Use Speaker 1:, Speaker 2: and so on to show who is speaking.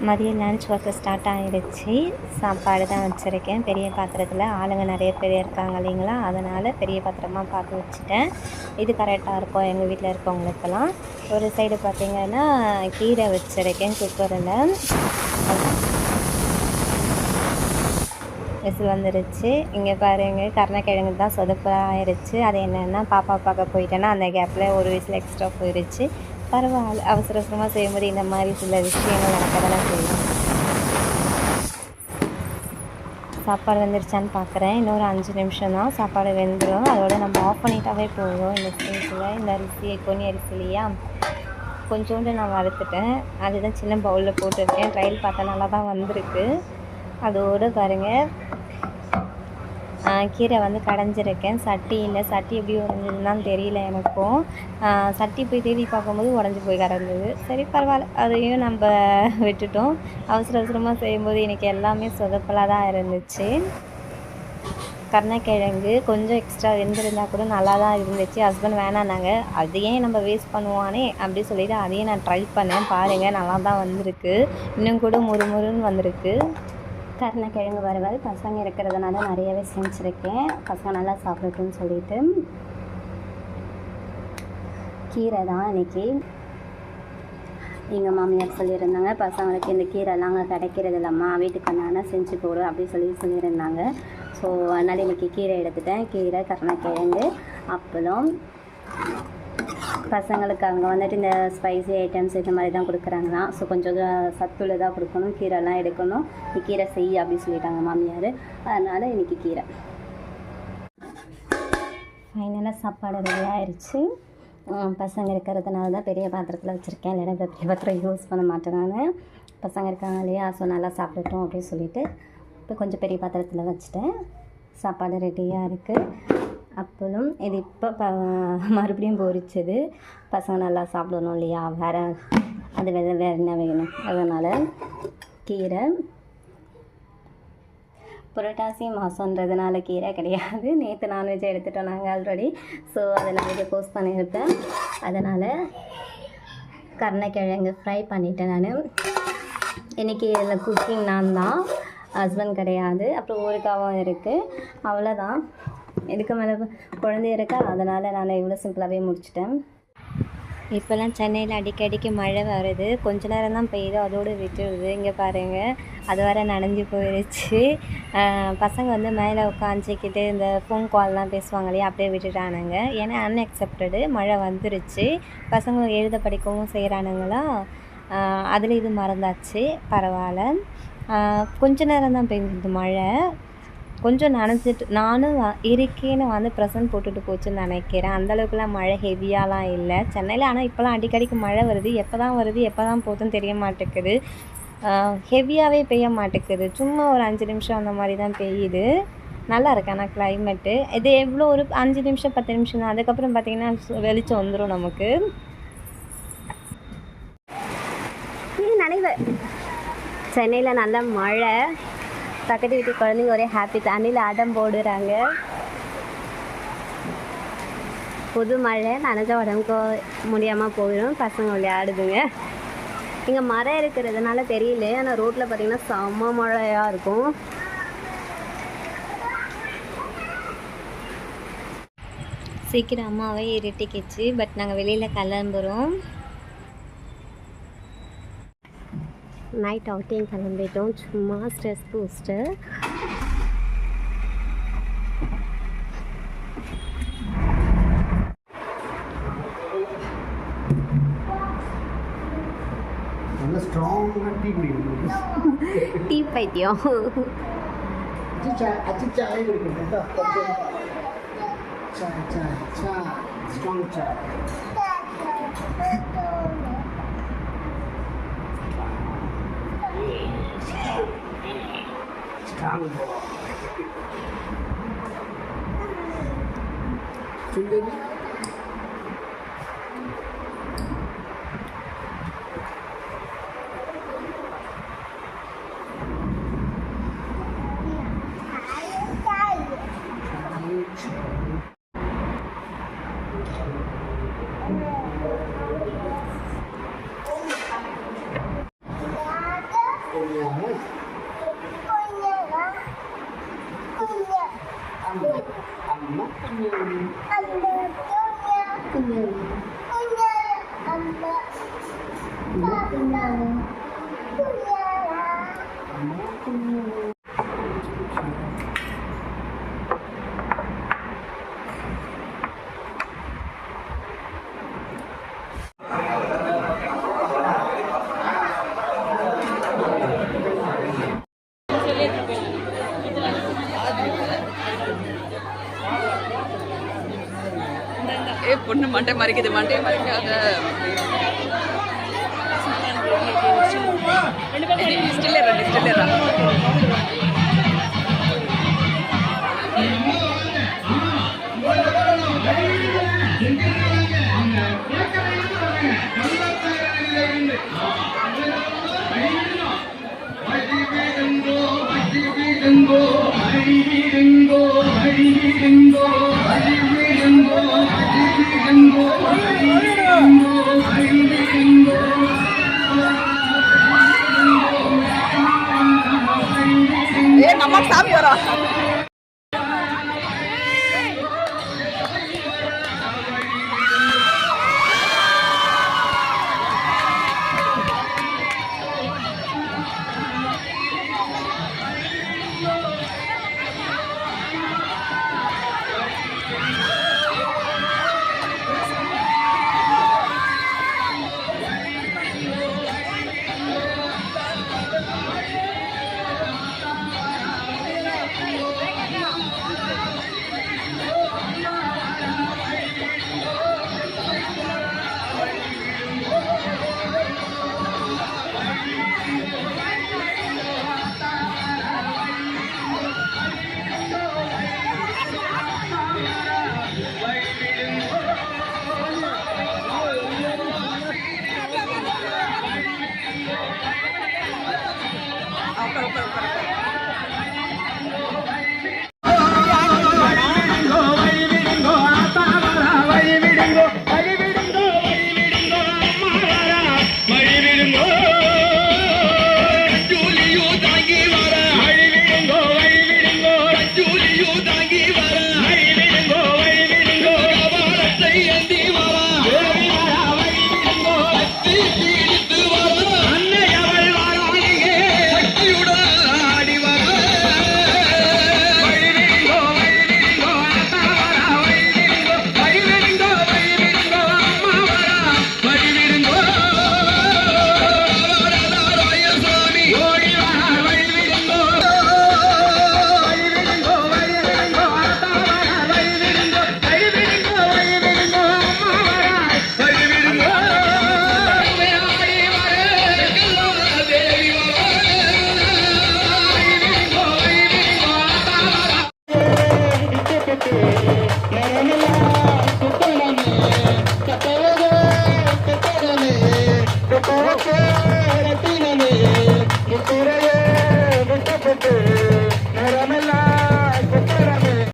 Speaker 1: மதியம் lunch work start ஆகிடுச்சு. சாப்பாடு தான் வச்சுருக்கேன் பெரிய பாத்திரத்தில். ஆளுங்க நிறைய பேர் இருக்காங்க இல்லைங்களா, அதனால் பெரிய பாத்திரமாக பார்த்து வச்சுட்டேன். இது கரெக்டாக இருக்கும் எங்கள் வீட்டில் இருக்கவங்களுக்கெல்லாம். ஒரு சைடு பார்த்திங்கன்னா கீரை வச்சுருக்கேன் குக்கரில். விசில் வந்துருச்சு. இங்கே பாருங்கள், கருணக்கிழங்கு தான் சொதப்பலாக ஆயிடுச்சு. அது என்னென்னா பாப்பா பார்க்க போயிட்டேன்னா அந்த கேப்பில் ஒரு விசில் எக்ஸ்ட்ரா போயிடுச்சு. பரவாயில்ல, அவசர அவசரமாக செய்யும்போது இந்த மாதிரி சில விஷயங்கள் நடக்க தானே செய்யும். சாப்பாடு வெந்துருச்சான்னு பார்க்குறேன். இன்னொரு 5 நிமிஷம் தான் சாப்பாடு வெந்துடும். அதோட நம்ம ஆஃப் பண்ணிட்டாவே போதும். இந்த ஸ்டேஜில் இந்த அரிசி பொன்னி அரிசி இல்லையா, கொஞ்சோண்டு நான் வறுத்துட்டேன். அதுதான் சின்ன பவுலில் போட்டுருக்கேன். ட்ரையல் பார்த்தா நல்லா தான் வந்திருக்கு. அதோடு பாருங்கள், கீரை வந்து கடைஞ்சிருக்கேன். சட்டி இல்லை, சட்டி எப்படி உடஞ்சதுன்னு தெரியல எனக்கும். சட்டி போய் தேடி பார்க்கும்போது உடஞ்சி போய் கிடந்தது. சரி பரவாயில்ல, அதையும் நம்ம விட்டுட்டோம். அவசர அவசரமாக செய்யும்போது எனக்கு எல்லாமே சொதப்பலாக தான் இருந்துச்சு. கருணக்கிழங்கு கொஞ்சம் எக்ஸ்ட்ரா வெந்திருந்தால் கூட நல்லா தான் இருந்துச்சு. ஹஸ்பண்ட் வேணான்னாங்க. அதையே நம்ம வேஸ்ட் பண்ணுவானே அப்படி சொல்லிவிட்டு அதையும் நான் ட்ரை பண்ணேன். பாருங்கள், நல்லா தான் வந்திருக்கு. இன்னும் கூட முறுமுறுன்னு வந்திருக்கு. கருணக்கிழங்கு வறுவல் பசங்க இருக்கிறதுனால நிறையவே செஞ்சுருக்கேன். பசங்க நல்லா சாப்பிடட்டும்னு சொல்லிட்டு. கீரை தான் இன்றைக்கி எங்கள் மாமியார் சொல்லியிருந்தாங்க, பசங்களுக்கு இந்த கீரைலாம் அங்கே கிடைக்கிறது இல்லைம்மா, வீட்டுக்கு வந்தாங்கன்னா செஞ்சு போடு அப்படி சொல்லியிருந்தாங்க. ஸோ அதனால் இன்றைக்கி கீரை எடுத்துட்டேன். கீரை, கருணக்கிழங்கு, அப்பளம். பசங்களுக்கு அங்கே வந்துட்டு இந்த ஸ்பைசி ஐட்டம்ஸ் இந்த மாதிரி தான் கொடுக்குறாங்களாம். ஸோ கொஞ்சம் சத்துள்ளதாக கொடுக்கணும், கீரைலாம் எடுக்கணும். கீரை செய் அப்படின்னு சொல்லிட்டாங்க மாமியார். அதனால் இன்றைக்கி கீரை. ஃபைனலாக சாப்பாடு ரெடி ஆயிடுச்சு. பசங்க இருக்கிறதுனால தான் பெரிய பாத்திரத்தில் வச்சுருக்கேன். இல்லைன்னா பெரிய பாத்திரம் யூஸ் பண்ண மாட்டேன் நான். பசங்க இருக்காங்க இல்லையா, ஸோ நல்லா சாப்பிடட்டும் அப்படின்னு சொல்லிவிட்டு இப்போ கொஞ்சம் பெரிய பாத்திரத்தில் வச்சுட்டேன். சாப்பாடு ரெடியாக இருக்குது. அப்பளம் இது இப்போ மறுபடியும் பொரிச்சது. பசங்க நல்லா சாப்பிடணும் இல்லையா, வேறு அது வேறு என்ன வேணும், அதனால் கீரை. புரட்டாசி மாதன்றதுனால கீரை கிடையாது. நேற்று நான்வெஜ் எடுத்துட்டோம் நாங்கள் ஆல்ரெடி. ஸோ அதில் வீடியோ போஸ்ட் பண்ணியிருப்பேன். அதனால் கருணக்கிழங்கு ஃப்ரை பண்ணிட்டேன் நான். இன்றைக்கி இதில் குக்கிங் நான் தான், ஹஸ்பண்ட் கிடையாது. அப்புறம் ஊறுகாவும் இருக்குது, அவ்வளோதான். இதுக்கு மேலே குழந்தை இருக்கா, அதனால் நான் இவ்வளோ சிம்பிளாகவே முடிச்சிட்டேன். இப்போல்லாம் சென்னையில் அடிக்கடிக்கு மழை வருது. கொஞ்ச நேரம் தான் பெய்யுது, அதோடு விட்டுடுது. இங்கே பாருங்கள், அது வர நனைஞ்சு போயிடுச்சு. பசங்க வந்து மேலே உட்காந்துக்கிட்டு இந்த ஃபோன் கால்லாம் பேசுவாங்க இல்லையா, அப்படியே விட்டுட்டானுங்க. ஏன்னா அன்எக்செப்டடு மழை வந்துருச்சு. பசங்க எழுத படிக்கவும் செய்கிறானுங்களா, அதில் இது மறந்தாச்சு. பரவாயில்ல, கொஞ்ச நேரம் தான் பெய்யுது மழை. கொஞ்சம் நனைஞ்சிட்டு நானும் இருக்கேன்னு வந்து ப்ரெசன்ட் போட்டுட்டு போச்சுன்னு நினைக்கிறேன். அந்தளவுக்குலாம் மழை ஹெவியாலாம் இல்லை சென்னையில். ஆனால் இப்போலாம் அடிக்கடிக்கு மழை வருது. எப்போ தான் வருது எப்போ தான் போகுதுன்னு தெரிய மாட்டேங்குது. ஹெவியாகவே பெய்ய மாட்டேங்குது. சும்மா ஒரு 5 நிமிஷம் அந்த மாதிரி தான் பெய்யுது. நல்லா இருக்கு ஆனால் கிளைமேட்டு. இது எவ்வளோ ஒரு 5 நிமிஷம் 10 நிமிஷம் தான். அதுக்கப்புறம் பார்த்திங்கன்னா வெளிச்சம் வந்துடும் நமக்கு. நினைவு சென்னையில் நல்ல மழை. பக்கத்து வீட்டு குழந்தைங்க ஒரே ஹாப்பி, தண்ணியில் அடம் போடுறாங்க. புது மழை நனைஞ்ச உடம்புக்கு முடியாமல் போயிடும். பசங்க விளையாடுதுங்க. இங்கே மரம் இருக்கிறதுனால தெரியல, ஆனால் ரோட்டில் பார்த்திங்கன்னா செம்ம மழையாக இருக்கும். சீக்கிரம் அம்மாவே இருட்டிக்கிச்சு. பட் நாங்கள் வெளியில் கிளம்புறோம். நைட் அவுட்டிங் கிளம்பிட்டோம், சும்மா ஸ்ட்ரெஸ் பூஸ்டர். டீ பைத்தியம்.
Speaker 2: மண்டை மறைக்காத ஸ்டில்லரா